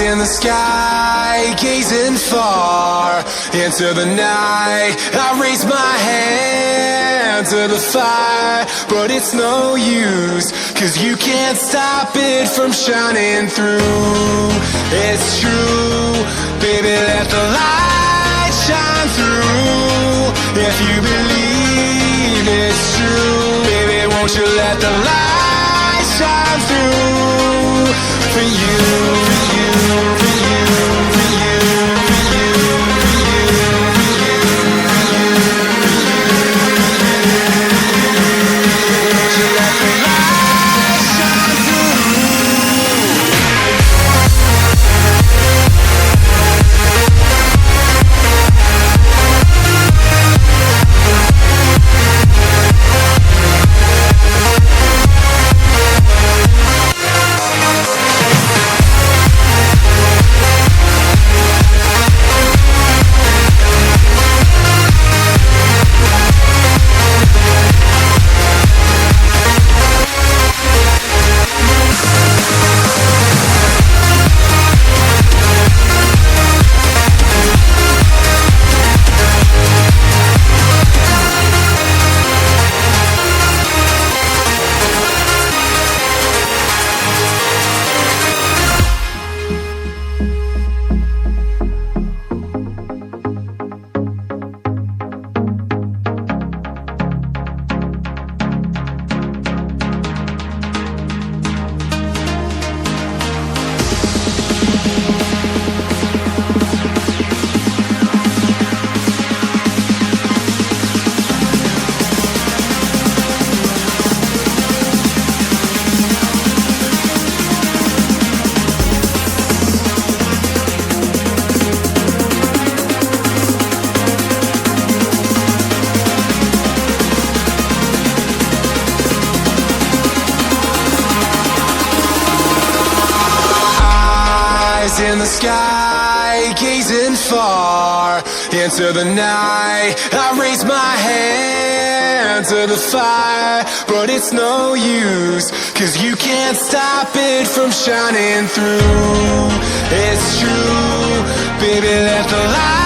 in the sky, gazing far into the night. I raise my hand to the fire, but it's no use, 'cause you can't stop it from shining through. It's true, baby, let the light shine through. If you believe it's true, baby, won't you let the light shine through for you, for you, for you, for you, for you, for you, for you, for you, won't you let the light shine through? In the sky, gazing far into the night. I raise my hand to the fire, but it's no use, 'cause you can't stop it from shining through. It's true, baby, let the light